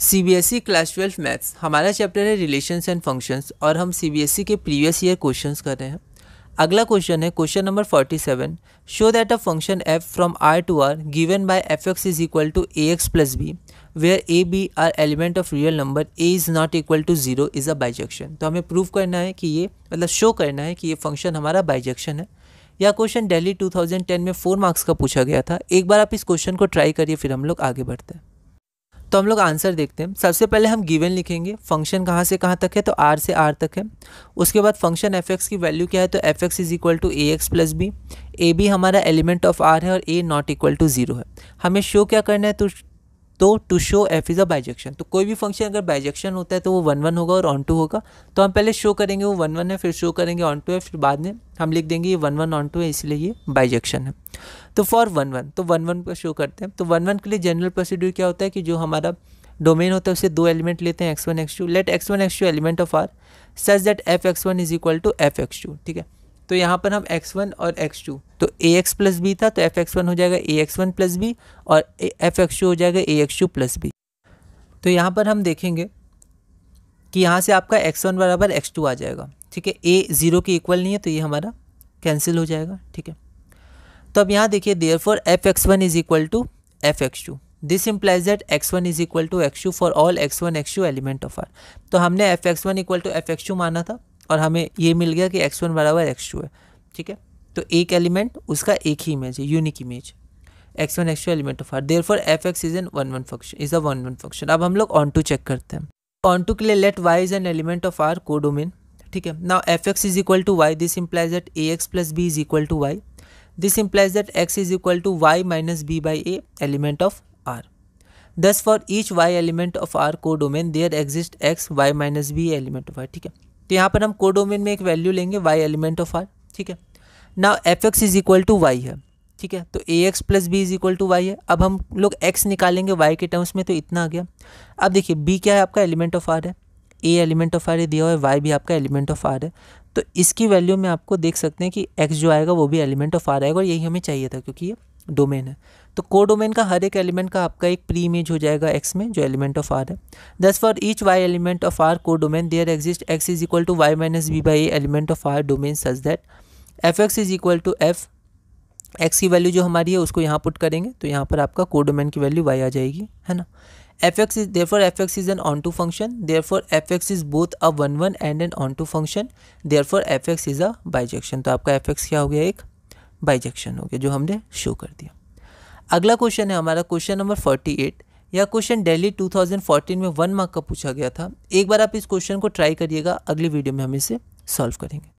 CBSE class 12 maths हमारा chapter है relations and functions और हम सीबीएसई के प्रीवियस ईयर क्वेश्चंस कर रहे हैं। अगला क्वेश्चन है question number 47। Show that a function f from r to r given by fx is equal to ax plus b where a b are element of real number a is not equal to 0 is a bijection. तो हमें prove करना है कि ये मतलब show करना है कि ये फंक्शन हमारा बाइजेक्शन है। यह क्वेश्चन दिल्ली 2010 में 4 मार्क्स का पूछा गया था। एक बार आप इस क्वेश्चन को ट्राई करिए, फिर हम लोग आगे बढ़ते हैं। तो हम लोग आंसर देखते हैं। सबसे पहले हम गिवन लिखेंगे, फंक्शन कहाँ से कहाँ तक है तो r से r तक है। उसके बाद फंक्शन f(x) की वैल्यू क्या है तो f(x) is equal to ax plus b. A b हमारा एलिमेंट ऑफ r है और a नॉट इक्वल टू 0 है। हमें शो क्या करना है तो to show f is a bijection. तो कोई भी फंक्शन अगर बाइजेक्शन होता है तो वो 1 1 होगा और ऑन टू होगा। तो हम पहले शो करेंगे वो 1 1 है, फिर शो करेंगे ऑन टू है, फिर बाद में हम लिख देंगे ये 1 1 ऑन टू है, इसलिए ये बाइजेक्शन है। तो फॉर 1 1 तो 1 1 पर शो करते हैं। तो 1 1 के लिए जनरल प्रोसीड्यूर क्या होता है कि जो हमारा डोमेन होता है उससे दो एलिमेंट लेते हैं x1 x2। Let x1 x2 element of r such that f(x1) is equal to f(x2). ठीक है, तो यहाँ पर हम x1 और x2 तो ax प्लस बी था तो f(x1) हो जाएगा ax1 प्लस बी और f(x2) हो जाएगा ax2 प्लस बी। तो यहाँ पर हम देखेंगे कि यहाँ से आपका x1 बराबर x2 आ जाएगा। ठीक है, a 0 के इक्वल नहीं है तो ये हमारा कैंसिल हो जाएगा। ठीक है, तो अब यहाँ देखिए therefore f(x1) is equal to f(x2). This implies that x1 is equal to x2 for all x1 x2 element of r। तो हमने f(x1) इक्वल टू f(x2) माना था और हमें ये मिल गया कि x1 बराबर x2 है। ठीक है, तो एक एलिमेंट उसका एक ही इमेज है, unique image x1 x2 element of r। Therefore f(x) is an 1 1 function, is a 1 1 function. अब हम लोग ऑन टू चेक करते हैं। ऑन टू के लिए let y is an element of r codomain. ठीक है, now f(x) is equal to y, this implies that ax plus b is equal to y। This implies that x is equal to y minus b by a element of r। Thus for each y element of R codomain there exists x y minus b element of R। ठीक है, तो यहाँ पर हम codomain में एक value लेंगे y element of R। ठीक है, now f(x) is equal to y है। ठीक है, तो ax plus b is equal to y है। अब हम लोग x निकालेंगे y के टर्म्स में, तो इतना आ गया। अब देखिए b क्या है आपका एलिमेंट ऑफ R है, a एलिमेंट ऑफ R है दिया हुआ है, y भी आपका एलिमेंट ऑफ R है। तो इसकी वैल्यू में आपको देख सकते हैं कि x जो आएगा वो भी एलिमेंट ऑफ R आएगा और यही हमें चाहिए था क्योंकि ये डोमेन है। तो कोडोमेन का हर एक एलिमेंट का आपका एक प्री इमेज हो जाएगा x में जो एलिमेंट ऑफ r है। Thus for each y element of r codomain there exist x is equal to y minus b by element of r domain such that f(x) is equal to f। x की value जो हमारी है उसको यहाँ put करेंगे तो यहाँ पर आपका कोडोमेन की वैल्यू y आ जाएगी, है ना। f(x) is therefore f(x) is an onto function, therefore f(x) is both a 1 1 and an onto function, therefore f(x) is a bijection। तो आपका f(x) क्या हो गया, एक बाइजेक्शन हो गया जो हमने शो कर दिया। अगला क्वेश्चन है हमारा क्वेश्चन नंबर 48। यह क्वेश्चन दिल्ली 2014 में 1 मार्क का पूछा गया था। एक बार आप इस क्वेश्चन को ट्राई करिएगा, अगली वीडियो में हम इसे सॉल्व करेंगे।